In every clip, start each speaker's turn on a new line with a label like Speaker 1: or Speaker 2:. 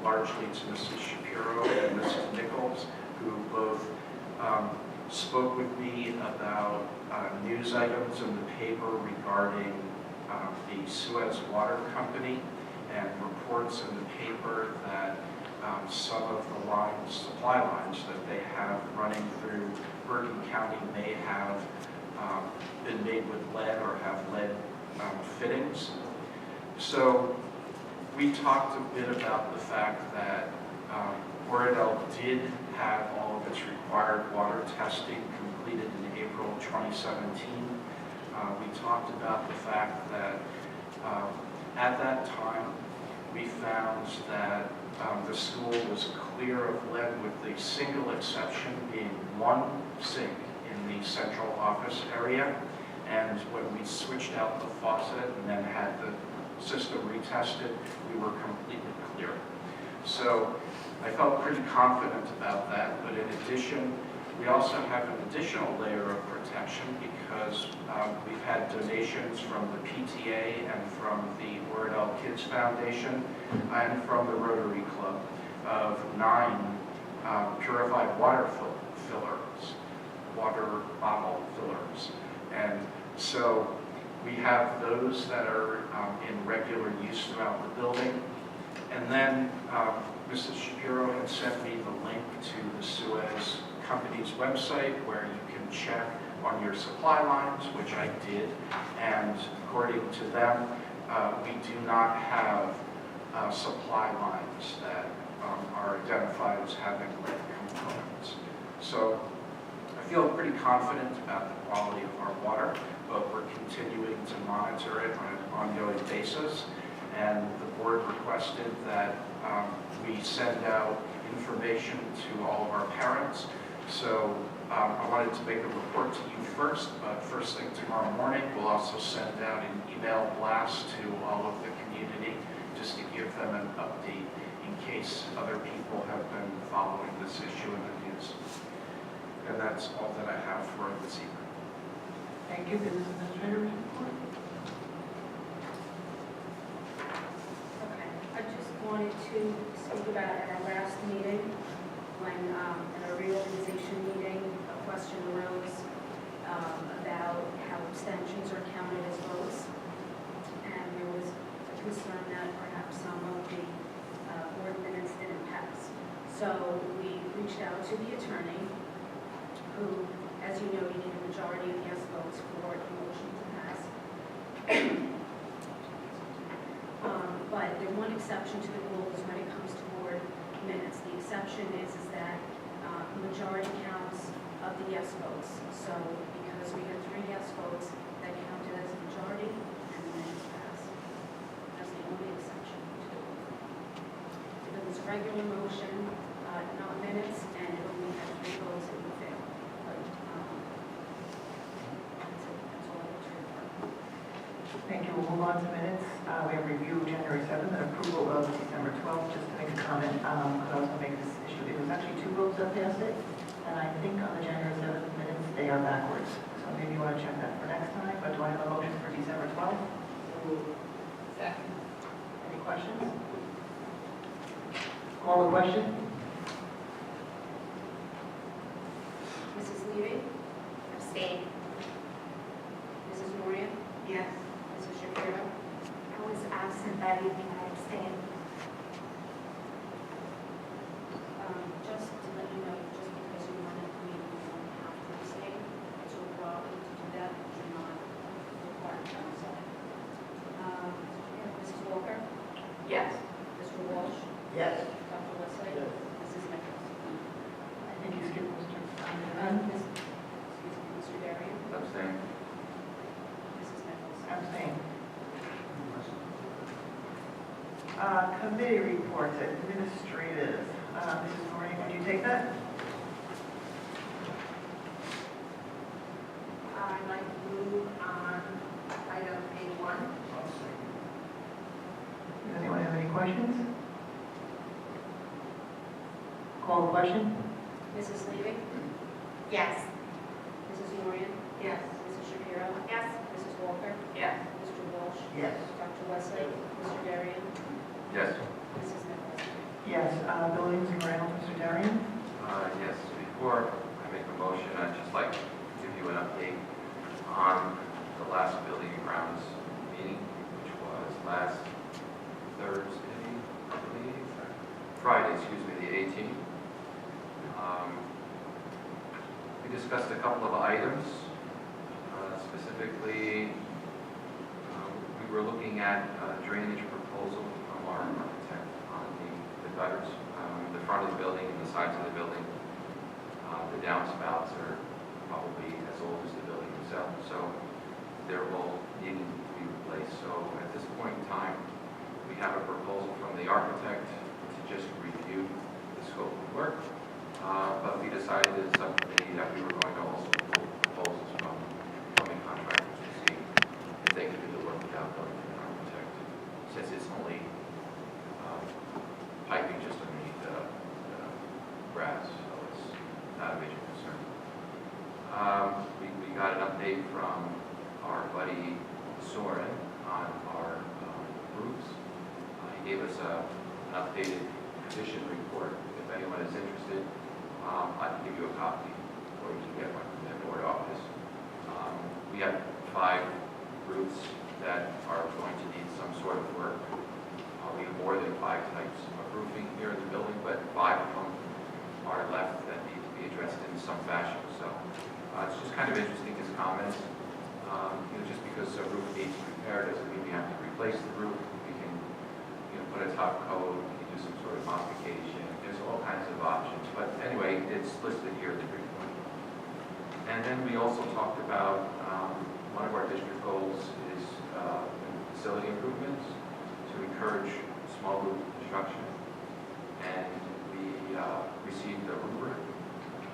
Speaker 1: largely to Mrs. Shapiro and Mrs. Nichols, who both spoke with me about news items in the paper regarding the Suez Water Company, and reports in the paper that some of the lines, supply lines that they have running through Bergen County may have been made with lead or have lead fittings. So we talked a bit about the fact that Oradell did have all of its required water testing completed in April 2017. We talked about the fact that at that time we found that the school was clear of lead, with the single exception being one sink in the central office area. And when we switched out the faucet and then had the system retested, we were completely clear. So I felt pretty confident about that, but in addition, we also have an additional layer of protection because we've had donations from the PTA and from the Oradell Kids Foundation and from the Rotary Club of 9 purified water fillers, water bottle fillers. And so we have those that are in regular use throughout the building. And then Mrs. Shapiro had sent me the link to the Suez Company's website where you can check on your supply lines, which I did. And according to them, we do not have supply lines that are identified as having lead components. So I feel pretty confident about the quality of our water, but we're continuing to monitor it on an ongoing basis. And the board requested that we send out information to all of our parents. So I wanted to make a report to you first, but first thing tomorrow morning, we'll also send out an email blast to all of the community just to give them an update in case other people have been following this issue in the news. And that's all that I have for this evening.
Speaker 2: Thank you. Business Administrator report.
Speaker 3: Okay, I just wanted to speak about at our last meeting, when at our reorganization meeting, a question arose about how abstentions are counted as votes, and there was a concern that perhaps some of the board minutes didn't pass. So we reached out to the attorney, who, as you know, you need a majority of yes votes for a motion to pass. But there's one exception to the rules when it comes to board minutes. The exception is that majority counts of the yes votes. So because we had 3 yes votes, that counted as a majority and the minutes passed. That's the only exception to the rule. If it was a regular motion, not minutes, and it only had 3 votes, it would fail. But that's it. That's all I was referring.
Speaker 2: Thank you. We'll move on to minutes. We have review of January 7th and approval of December 12th. Just to make a comment, could I also make this issue? It was actually 2 votes that passed it, and I think on the January 7th minutes, they are backwards. So maybe you want to check that for next time, but do I have a motion for December 12th?
Speaker 4: Second.
Speaker 2: Any questions? Call the question.
Speaker 3: Mrs. Levy?
Speaker 4: Abstain.
Speaker 3: Mrs. Moria?
Speaker 4: Yes.
Speaker 3: Mrs. Shapiro?
Speaker 4: I was absent that evening. I abstained.
Speaker 3: Just to let you know, just because you want to meet, you don't have to abstain. It's your problem to do that, but you're not required to abstain. Mrs. Walker?
Speaker 4: Yes.
Speaker 3: Mr. Walsh?
Speaker 2: Yes.
Speaker 3: Dr. Wesley?
Speaker 4: Yes.
Speaker 3: Mrs. Nichols?
Speaker 2: I think you skipped Mr.
Speaker 3: Excuse me, Mr. Darian?
Speaker 1: Abstain.
Speaker 3: Mrs. Nichols?
Speaker 2: Abstain. Committee reports, administrative. Mrs. Moran, would you take that?
Speaker 4: I'd like to move on item A1.
Speaker 2: Does anyone have any questions? Call the question.
Speaker 3: Mrs. Levy?
Speaker 4: Yes.
Speaker 3: Mrs. Moria?
Speaker 4: Yes.
Speaker 3: Mrs. Shapiro?
Speaker 4: Yes.
Speaker 3: Mrs. Walker?
Speaker 4: Yes.
Speaker 3: Mr. Walsh?
Speaker 2: Yes.
Speaker 3: Dr. Wesley? Mr. Darian?
Speaker 1: Yes.
Speaker 3: Mrs. Nichols?
Speaker 2: Yes, buildings and grounds, Mr. Darian?
Speaker 5: Yes, before I make a motion, I'd just like to give you an update on the last building and grounds meeting, which was last Thursday, I believe, Friday, excuse me, the 18th. We discussed a couple of items. Specifically, we were looking at drainage proposal from our architect on the gutters, the front of the building and the sides of the building. The downspouts are probably as old as the building itself, so they're all needing to be replaced. So at this point in time, we have a proposal from the architect to just review the scope of work. But we decided as a subcommittee that we were going to also pull proposals from plumbing contractors to see if they could do the work without going to an architect, since it's only piping just underneath the grass, so it's not a major concern. We got an update from our buddy Soren on our roofs. He gave us an updated condition report. If anyone is interested, I can give you a copy, or you can get one from the board office. We have 5 roofs that are going to need some sort of work. We have more than 5 types of roofing here in the building, but 5 of them are left that need to be addressed in some fashion. So it's just kind of interesting, his comments. Just because a roof needs repaired doesn't mean we have to replace the roof. We can put a top coat, we can do some sort of modification. There's all kinds of options. But anyway, it's listed here in the report. And then we also talked about one of our district goals is facility improvements to encourage small roof construction. And we received a rubric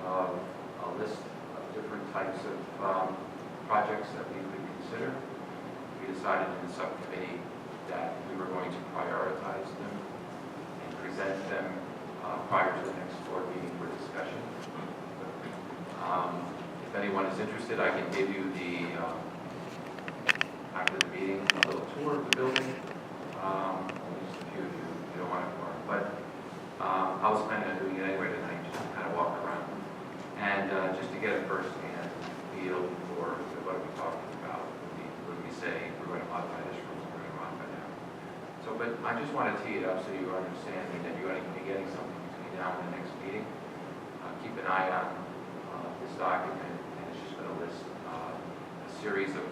Speaker 5: of a list of different types of projects that we could consider. We decided in the subcommittee that we were going to prioritize them and present them prior to the next board meeting for discussion. If anyone is interested, I can give you after the meeting, a little tour of the building. Just a few of you don't want to tour, but I was planning on doing it anyway tonight, just to kind of walk around and just to get a first-hand feel for what we're talking about. When we say we're going to modify this room, we're going to modify that. So, but I just want to tee it up so you understand that you're going to be getting something between now and the next meeting. Keep an eye on this document, and it's just going to list a series of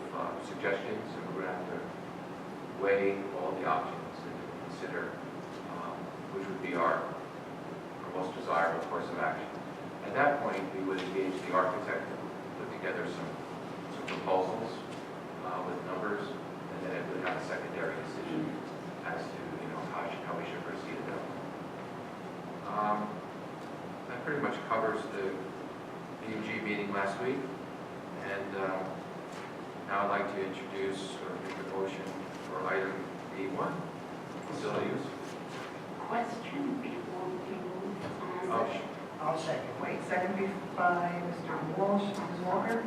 Speaker 5: suggestions, and we're going to have to weigh all the options and consider which would be our most desirable course of action. At that point, we would engage the architect to put together some proposals with numbers, and then it would have a secondary decision as to how we should proceed at that point. That pretty much covers the BUG meeting last week, and now I'd like to introduce or make a motion for item B1, facility use.
Speaker 4: Question before we move on.
Speaker 5: Oh,
Speaker 2: I'll second. Wait, second by Mr. Walsh. Ms. Walker?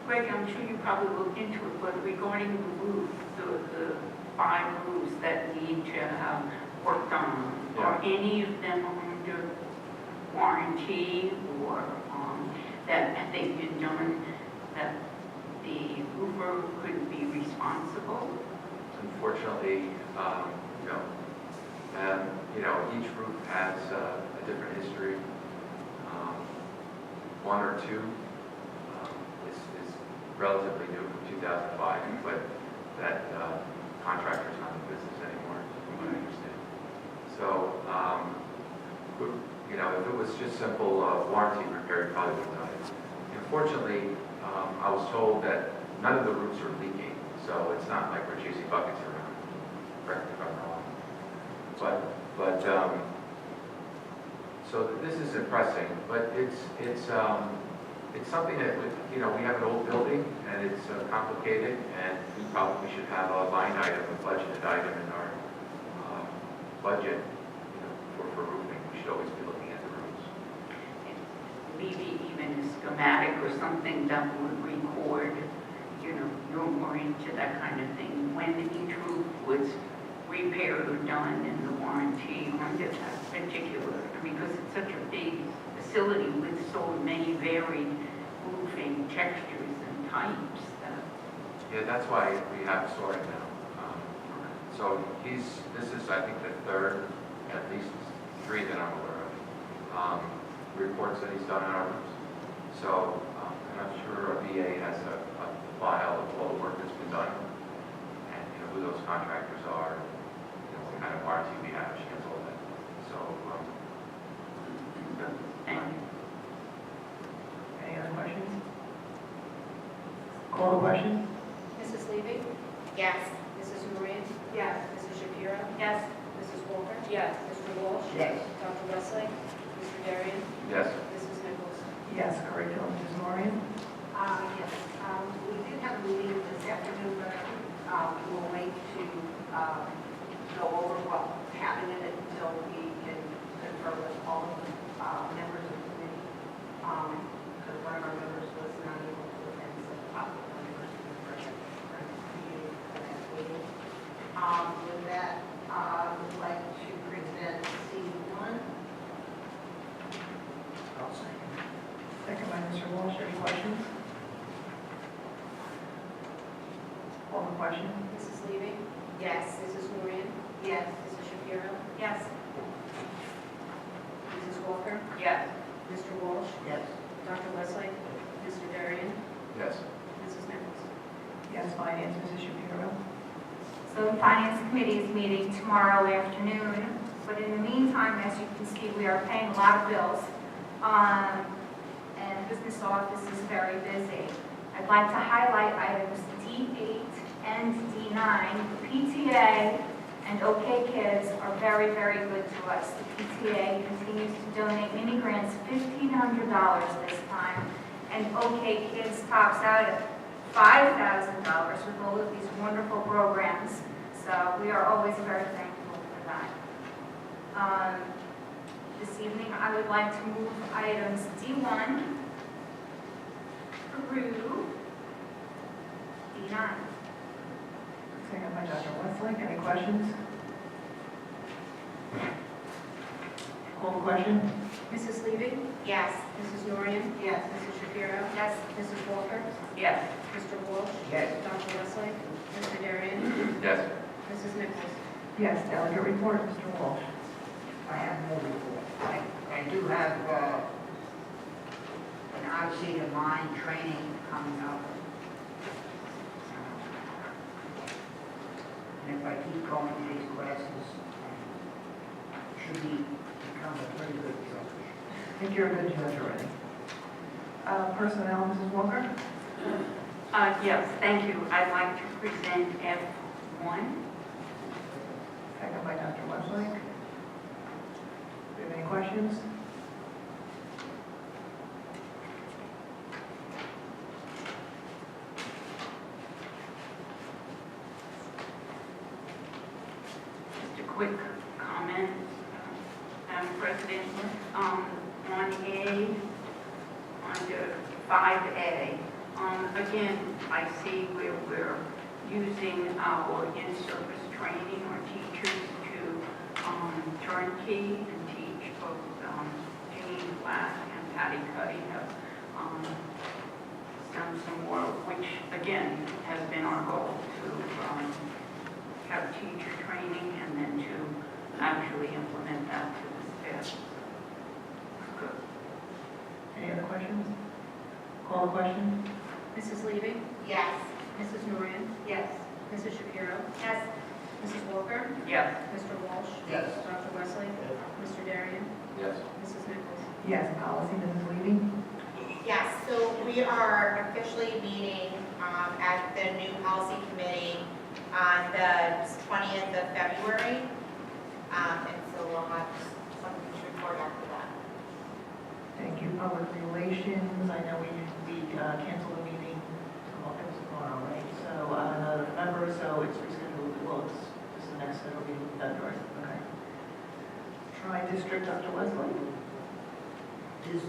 Speaker 4: Greg, I'm sure you probably looked into it, but regarding the roof, the 5 roofs that need to have worked on, are any of them under warranty, or that they've been done, that the roofer could be responsible?
Speaker 5: Unfortunately, no. Each roof has a different history. 1 or 2 is relatively new from 2005, but that contractor's not in business anymore, from what I understand. So, if it was just simple warranty repair, it probably would have done it. Unfortunately, I was told that none of the roofs are leaking, so it's not like we're chasing buckets around. Correct me if I'm wrong. So this is impressing, but it's something that we have an old building and it's complicated, and we probably should have a line item, a budgeted item in our budget, for roofing. We should always be looking at the roofs.
Speaker 4: Maybe even a schematic or something that would record, you're more into that kind of thing, when each roof was repairs are done and the warranty on this particular, because it's such a big facility with so many varied roofing textures and types.
Speaker 5: Yeah, that's why we have Soren now. So this is, I think, the third, at least 3 that I'm aware of, reports that he's done on our roofs. So I'm not sure a VA has a file of all the work that's been done, and who those contractors are, what kind of warranty we have. She has all that. So,
Speaker 4: Thank you.
Speaker 2: Any other questions? Call the question?
Speaker 3: Mrs. Levy?
Speaker 6: Yes.
Speaker 3: Mrs. Moran?
Speaker 4: Yes.
Speaker 3: Mrs. Shapiro?
Speaker 4: Yes.
Speaker 3: Mrs. Walker?
Speaker 6: Yes.
Speaker 3: Mr. Walsh?
Speaker 2: Yes.
Speaker 3: Dr. Wesley? Mr. Darian?
Speaker 5: yes.
Speaker 3: Mrs. Nichols?
Speaker 2: Yes, curriculum, Mrs. Maureen?
Speaker 7: Yes, we did have a meeting this afternoon, but we'll wait to go over what happened in it until we can confer with all of the members of the committee. Because one of our members was not able to attend, so possible members of the meeting for that meeting. With that, I would like to present C1.
Speaker 2: I'll second. Second by Mr. Walsh. Any questions? Call the question?
Speaker 3: Mrs. Levy?
Speaker 6: Yes.
Speaker 3: Mrs. Moran?
Speaker 7: Yes.
Speaker 3: Mrs. Shapiro?
Speaker 4: Yes.
Speaker 3: Mrs. Walker?
Speaker 4: Yes.
Speaker 3: Mr. Walsh?
Speaker 2: Yes.
Speaker 3: Dr. Wesley? Mr. Darian?
Speaker 5: Yes.
Speaker 3: Mrs. Nichols?
Speaker 2: Yes, finance, Mrs. Shapiro?
Speaker 8: So the Finance Committee is meeting tomorrow afternoon, but in the meantime, as you can see, we are paying a lot of bills, and the business office is very busy. I'd like to highlight items D8 and D9. The PTA and OK Kids are very, very good to us. The PTA continues to donate mini grants, $1,500 this time, and OK Kids tops out at $5,000 with all of these wonderful programs. So we are always very thankful for that. This evening, I would like to move items D1 through D9.
Speaker 2: Second by Dr. Westlake. Any questions? Call the question?
Speaker 3: Mrs. Levy?
Speaker 6: Yes.
Speaker 3: Mrs. Dorian?
Speaker 7: Yes.
Speaker 3: Mrs. Shapiro?
Speaker 8: Yes.
Speaker 3: Mrs. Walker?
Speaker 4: Yes.
Speaker 3: Mr. Walsh?
Speaker 2: Yes.
Speaker 3: Dr. Wesley? Mr. Darian?
Speaker 5: Yes.
Speaker 3: Mrs. Nichols?
Speaker 2: Yes, delegate report, Mr. Walsh.
Speaker 9: I have no report. I do have an Odyssey to Mind training coming up. And if I keep going to these classes, I should become a pretty good judge.
Speaker 2: I think you're a good judge already. Personnel, Mrs. Walker?
Speaker 4: Yes, thank you. I'd like to present F1.
Speaker 2: Second by Dr. Westlake. Do you have any questions?
Speaker 4: Just a quick comment, Madam President, on A, under 5A. Again, I see where we're using our in-service training or teachers to turnkey and teach both Jean Black and Patty Cuddy have done some work, which again has been our goal to have teacher training and then to actually implement that to the staff. Good.
Speaker 2: Any other questions? Call the question?
Speaker 3: Mrs. Levy?
Speaker 6: Yes.
Speaker 3: Mrs. Moran?
Speaker 7: Yes.
Speaker 3: Mrs. Shapiro?
Speaker 8: Yes.
Speaker 3: Mrs. Walker?
Speaker 4: Yes.
Speaker 3: Mr. Walsh?
Speaker 9: Yes.
Speaker 3: Dr. Wesley? Mr. Darian?
Speaker 5: Yes.
Speaker 3: Mrs. Nichols?
Speaker 2: Yes, policy, Mrs. Levy?
Speaker 6: Yes, so we are officially meeting at the new policy committee on the 20th of February. And so we'll have something to report after that.
Speaker 2: Thank you. Public relations, I know we canceled the meeting, it was tomorrow, right? So, November, so it's rescheduled, well, it's the next, it'll be February, okay. Tri-district, Dr. Wesley?
Speaker 9: Is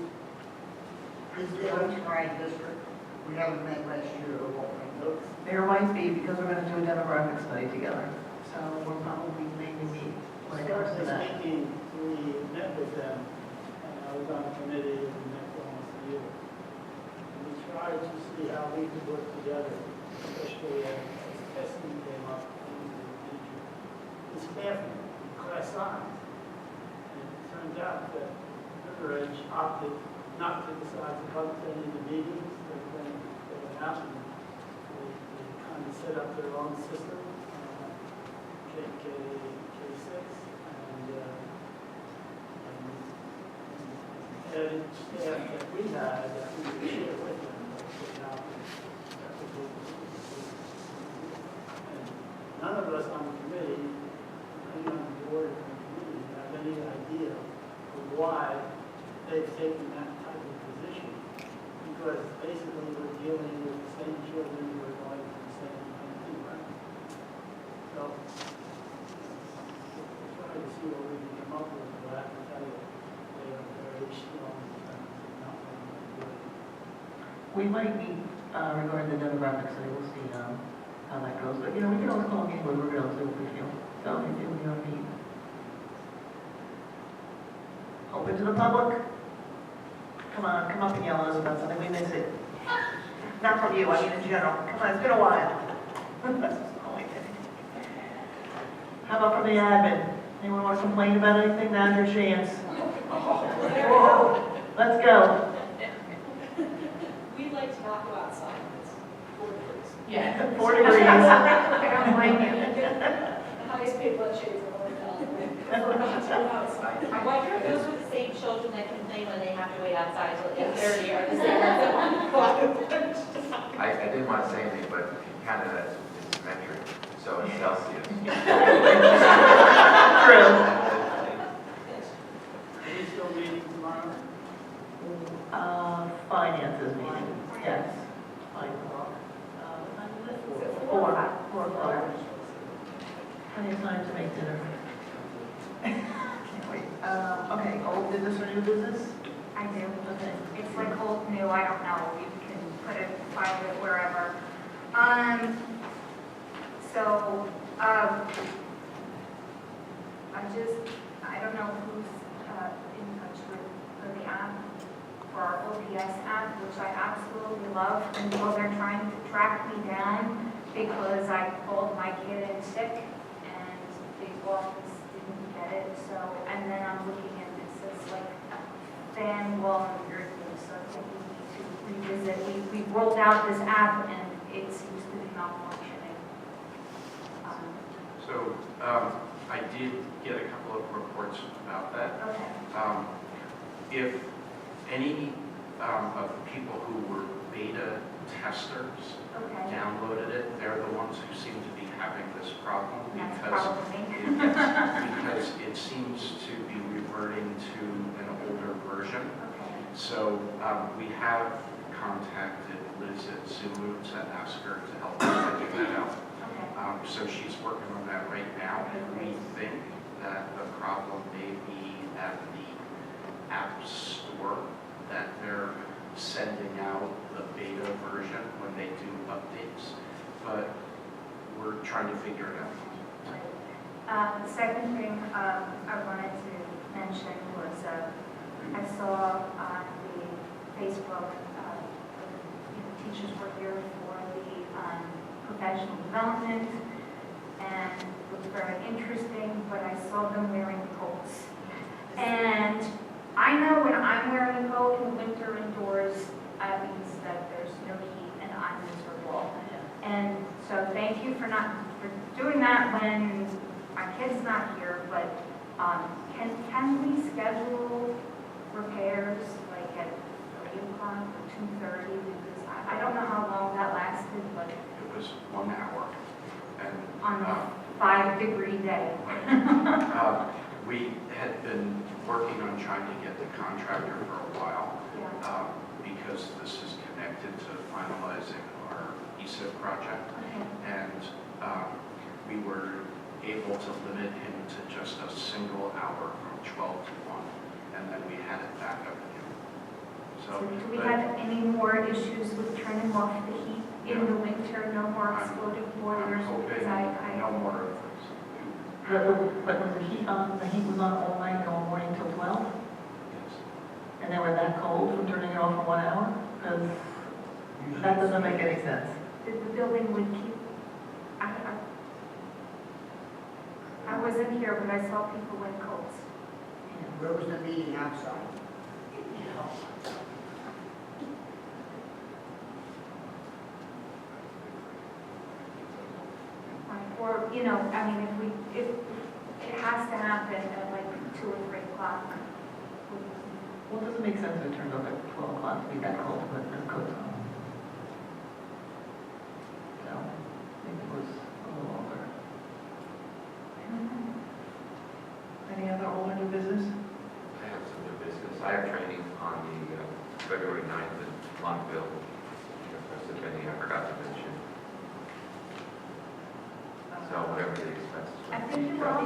Speaker 9: there a tri-district? We haven't met last year, or what we do?
Speaker 2: There might be, because we're gonna do a demographic study together. So we'll probably maybe meet when it comes to
Speaker 10: Historically
Speaker 2: that.
Speaker 10: speaking, we met with them, and I was on a committee and we met for almost a year. And we tried to see how we could work together, especially as testing came up into the future. The staffing, class size. And it turns out that River Edge opted not to decide to come to any of the meetings, but then they went out and they kind of set up their own system. K6, and staff that we had, that we could share with them, like, now, that was what was- and none of us on the committee, any on the board or the committee, have any idea of why they've taken that type of position, because basically we're dealing with the same children who are going to the same thing, right? So, trying to see what we can come up with, but I can tell you, they are very strong in terms of not wanting to do it.
Speaker 2: We might meet regarding the demographics, so we'll see how that goes. But, you know, we can always call a meeting with Riverdale too if we feel. So if you want to meet. Open to the public. Come on, come up and yell at us about something. We miss it. Not from you, I mean in general. Come on, it's been a while. Oh, I did. How about from the admin? Anyone want to complain about anything? Now's your chance. Whoa. Let's go.
Speaker 11: We'd like to talk about science. 4 degrees.
Speaker 2: Yeah. 4 degrees.
Speaker 8: I don't blame you.
Speaker 11: The highest paid blood shades of Oradell. We're not talking about science.
Speaker 6: I wonder if those are the same children that complain when they have to wait outside till 8:30 or the same ones that want to go out and lunch.
Speaker 5: I didn't want to say anything, but if you count it as it's metric, so it's Celsius.
Speaker 2: True.
Speaker 10: Are we still meeting tomorrow?
Speaker 2: Finances meeting, yes. 5 o'clock. What time is it? 4 o'clock. Plenty of time to make dinner. Can't wait. Okay, old business or new business?
Speaker 8: I do.
Speaker 2: Okay.
Speaker 8: It's like old, new, I don't know, you can put it, find it wherever. I don't know who's in touch with the app, for our OPS app, which I absolutely love, and so they're trying to track me down because I called my kid in sick, and the office didn't get it, so, and then I'm looking at it says like fan wall and weird things, so I think we need to revisit. We've rolled out this app and it seems to be malfunctioning.
Speaker 1: So I did get a couple of reports about that.
Speaker 8: Okay.
Speaker 1: If any of the people who were beta testers
Speaker 8: Okay.
Speaker 1: downloaded it, they're the ones who seem to be having this problem
Speaker 8: That's
Speaker 1: because
Speaker 8: probably
Speaker 1: because it seems to be reverting to an older version.
Speaker 8: okay.
Speaker 1: So we have contacted Liz at Zulu to ask her to help us figure that out.
Speaker 8: Okay.
Speaker 1: So she's working on that right now. We think that the problem may be at the App Store, that they're sending out the beta version when they do updates, but we're trying to figure it out.
Speaker 8: The second thing I wanted to mention was I saw on the Facebook, teachers were here for the professional development, and it was very interesting, but I saw them wearing coats. And I know when I'm wearing a coat in the winter indoors, that means that there's no heat and I'm miserable. And so thank you for doing that when our kid's not here, but can we schedule repairs like at 3 o'clock or 2:30? Because I don't know how long that lasted, but
Speaker 1: It was 1 hour. And
Speaker 8: on a 5-degree day.
Speaker 1: we had been working on trying to get the contractor for a while
Speaker 8: Yeah.
Speaker 1: because this is connected to finalizing our ESIP project.
Speaker 8: Okay.
Speaker 1: And we were able to limit him to just a single hour from 12 to 1, and then we had it back up again.
Speaker 8: So do we
Speaker 1: but
Speaker 8: have any more issues with turning off the heat in the winter? No more exploding
Speaker 1: I'm
Speaker 8: boilers?
Speaker 1: hoping
Speaker 8: Because I
Speaker 1: no more of this.
Speaker 2: But was the heat on, the heat was on all night, all morning till 12?
Speaker 5: Yes.
Speaker 2: And they were that cold from turning it off for 1 hour? Because that doesn't make any sense.
Speaker 8: The building would keep, I wasn't here, but I saw people with coats.
Speaker 9: Where was the meeting outside?
Speaker 8: Or, you know, I mean, if it has to happen at like 2 or 3 o'clock.
Speaker 2: Well, it doesn't make sense if it turned off at 12 o'clock to be that cold with the coats on. So, maybe it was a little older. Any other older new business?
Speaker 5: I have some new business. I have training on the February 9th in Longville. Penny, I forgot to mention. So whatever the expenses.
Speaker 8: I think you were on.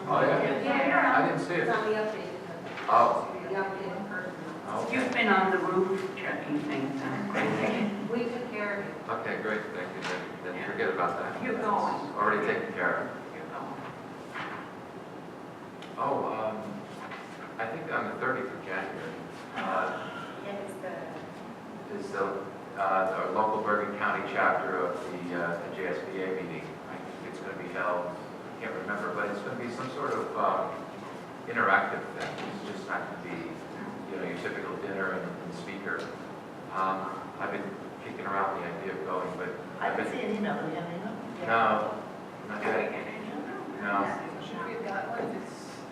Speaker 5: Oh, yeah?
Speaker 8: Yeah.
Speaker 5: I didn't see it.
Speaker 7: It's on the update.
Speaker 5: Oh.
Speaker 7: The update in person.
Speaker 5: Okay.
Speaker 4: You've been on the roof checking things out.
Speaker 7: We took care of it.
Speaker 5: Okay, great, thank you. Then forget about that.
Speaker 4: You're going.
Speaker 5: It's already taken care of.
Speaker 4: You're going.
Speaker 5: Oh, I think on the 30th of January, is our local Bergen County chapter of the JSBA meeting. I think it's going to be held, I can't remember, but it's going to be some sort of interactive thing. It's just not going to be, you know, your typical dinner and speaker. I've been kicking around the idea of going, but
Speaker 2: I didn't see an email. Do you have an email?
Speaker 5: no, not yet. No.
Speaker 7: We've got one.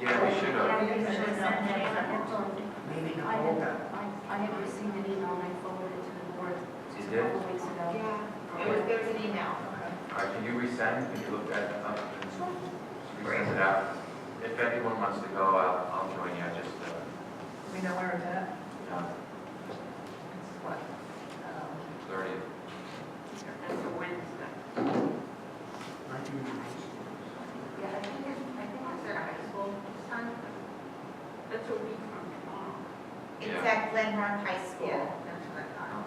Speaker 5: Yeah, we should have.
Speaker 9: Maybe Nicole got it.
Speaker 3: I had received an email and I forwarded it to the board
Speaker 5: You
Speaker 3: just a
Speaker 5: did?
Speaker 3: couple of weeks ago.
Speaker 6: There was an email.
Speaker 5: All right, can you resend? Can you look that up and resend it out? If anyone wants to go, I'll join you. I just,
Speaker 2: Do we know where it's at? It's what?
Speaker 5: 30th.
Speaker 4: That's a Wednesday.
Speaker 9: Might be nice.
Speaker 7: Yeah, I think it's their high school this time.
Speaker 4: That's a week from tomorrow.
Speaker 6: It's
Speaker 5: Yeah.
Speaker 6: at Glen Rock High School
Speaker 7: That's what I thought.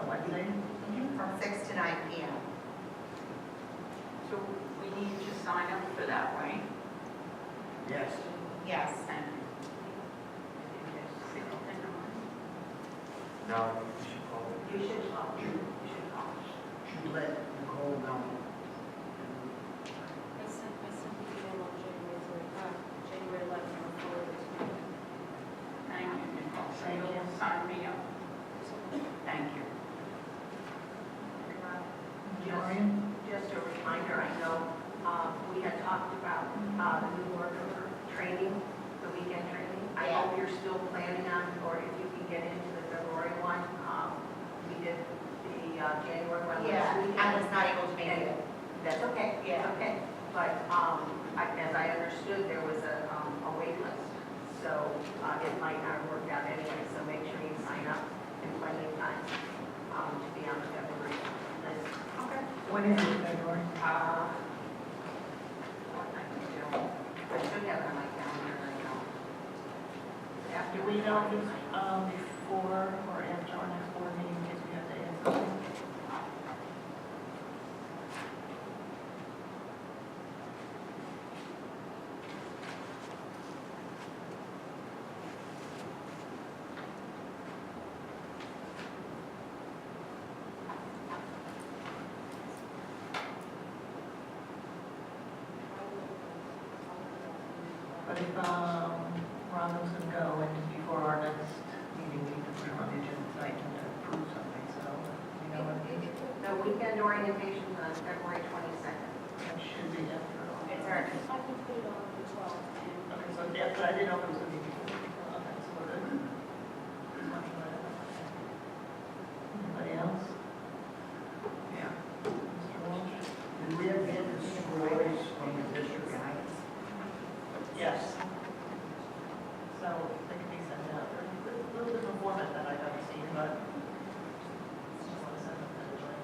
Speaker 2: Wednesday?
Speaker 6: from 6 to 9 p.m.
Speaker 4: So we need to sign up for that, right?
Speaker 9: Yes.
Speaker 6: Yes.
Speaker 4: And
Speaker 5: No, you should call it.
Speaker 7: You should call. You should call.
Speaker 9: Should let Nicole know.
Speaker 3: I sent the email on January 11th, and forwarded it to you.
Speaker 4: Thank you, Nicole. So
Speaker 2: Thank you.
Speaker 4: you'll sign me up. Thank you.
Speaker 2: Marion?
Speaker 7: Just a reminder, I know we had talked about the new worker training, the weekend training. I
Speaker 6: Yeah.
Speaker 7: hope you're still planning on, or if you can get into the February one. We did the January one last
Speaker 6: Yeah,
Speaker 7: week.
Speaker 6: I was not able to make it.
Speaker 7: That's okay,
Speaker 6: Yeah.
Speaker 7: it's okay. But as I understood, there was a wait list. So it might not work out anyway, so make sure you sign up in plenty of time to be on the February list. Okay.
Speaker 2: When is it, February?
Speaker 7: I should have it on my calendar right now.
Speaker 2: Do we know if it's before or after our next board meeting, in case we have to add something? But if Ronald's going to go and just before our next meeting, we can put him on the agenda tonight to approve something, so, you know,
Speaker 7: The weekend orientation is on February 22nd.
Speaker 2: that should be after.
Speaker 7: It's our,
Speaker 3: I can put it on the 12th, and
Speaker 2: Okay, so yeah, but I didn't know if it was going to be before. Okay, so we're good. Anybody else? Yeah. Mr. Walsh?
Speaker 9: Did we ever get the scores from the district guys?
Speaker 2: Yes. So they can be sent out. They're a little different format that I've ever seen, but just want to send them anyway.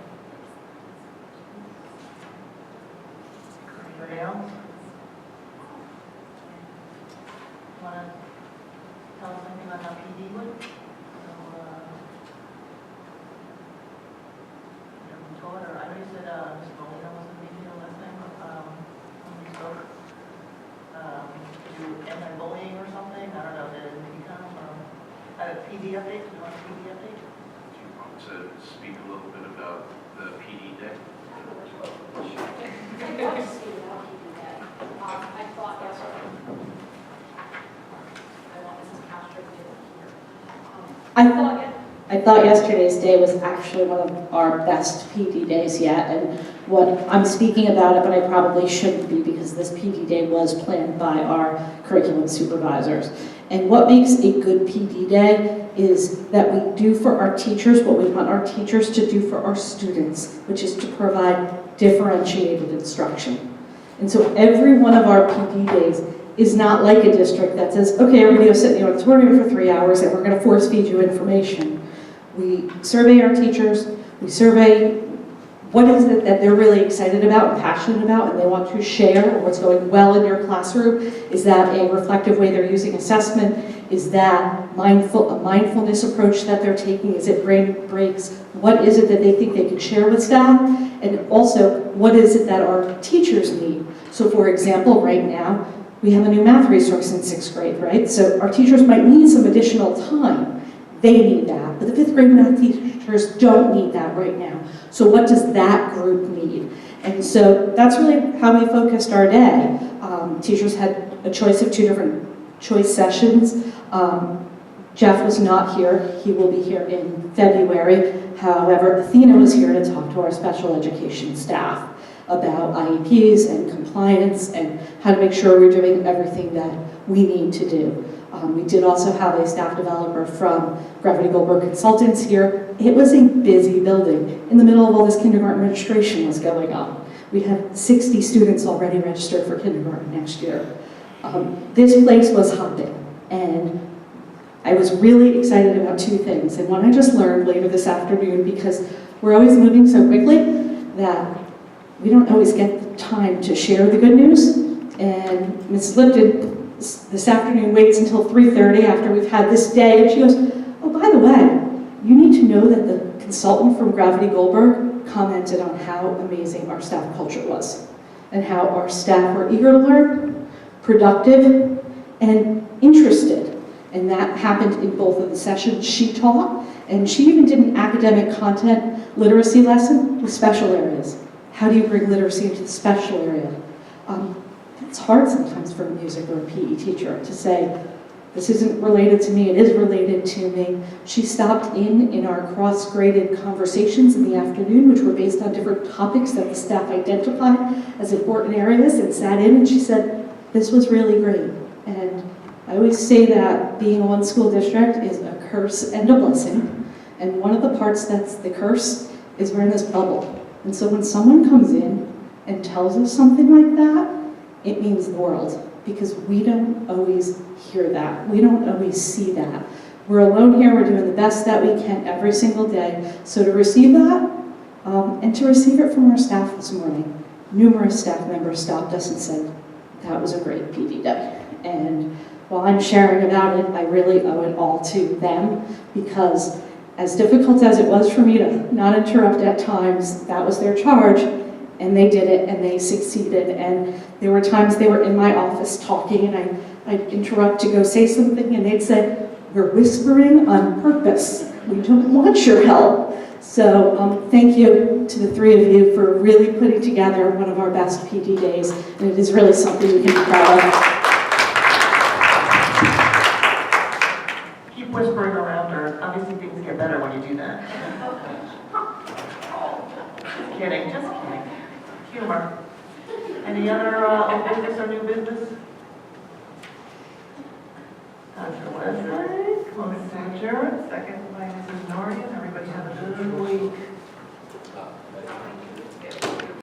Speaker 2: Anybody else? Want to tell us something about how PD went? So, you know, who taught, or I know you said Ms. Molina was in the meeting or anti-bullying or something. I don't know, did he come from a PD update? Do you want a PD update?
Speaker 1: Do you want to speak a little bit about the PD day?
Speaker 11: I thought yesterday, I want Mrs. Castro to hear.
Speaker 12: I thought yesterday's day was actually one of our best PD days yet, and what I'm speaking about it, but I probably shouldn't be because this PD day was planned by our curriculum supervisors. And what makes a good PD day is that we do for our teachers what we want our teachers to do for our students, which is to provide differentiated instruction. And so every one of our PD days is not like a district that says, okay, everybody go sit in the auditorium for 3 hours and we're going to force feed you information. We survey our teachers, we survey what is it that they're really excited about and passionate about and they want to share, or what's going well in your classroom. Is that a reflective way they're using assessment? Is that a mindfulness approach that they're taking? Is it brain breaks? What is it that they think they can share with staff? And also, what is it that our teachers need? So for example, right now, we have a new math resource in 6th grade, right? So our teachers might need some additional time. They need that, but the 5th grade math teachers don't need that right now. So what does that group need? And so that's really how we focused our day. Teachers had a choice of 2 different choice sessions. Jeff was not here. He will be here in February. However, Athena was here to talk to our special education staff about IEPs and compliance and how to make sure we're doing everything that we need to do. We did also have a staff developer from Gravity Goldberg Consultants here. It was a busy building. In the middle of all this kindergarten registration was going on. We have 60 students already registered for kindergarten next year. This place was hopping, and I was really excited about 2 things. And one I just learned later this afternoon, because we're always moving so quickly that we don't always get the time to share the good news. And Mrs. Lipton this afternoon waits until 3:30 after we've had this day, and she goes, oh, by the way, you need to know that the consultant from Gravity Goldberg commented on how amazing our staff culture was and how our staff were eager to learn, productive, and interested. And that happened in both of the sessions she taught, and she even did an academic content literacy lesson with special areas. How do you bring literacy into the special area? It's hard sometimes for a music or a PE teacher to say, this isn't related to me, it is related to me. She stopped in our cross-graded conversations in the afternoon, which were based on different topics that the staff identified as important areas, and sat in and she said, this was really great. And I always say that being a one school district is a curse and a blessing. And one of the parts that's the curse is we're in this bubble. And so when someone comes in and tells us something like that, it means the world, because we don't always hear that. We don't always see that. We're alone here, we're doing the best that we can every single day. So to receive that, and to receive it from our staff this morning, numerous staff members stopped us and said, that was a great PD day. And while I'm sharing about it, I really owe it all to them, because as difficult as it was for me to not interrupt at times, that was their charge. And they did it, and they succeeded. And there were times they were in my office talking, and I'd interrupt to go say something, and they'd say, we're whispering on purpose. We don't want your help. So thank you to the 3 of you for really putting together one of our best PD days. And it is really something we can be proud of.
Speaker 2: Keep whispering around her. Obviously, things get better when you do that. Just kidding, just kidding. Humor. Any other old business or new business? Dr. Wesley, motion to adjourn, second by Mrs. Norton. Everybody have a good week.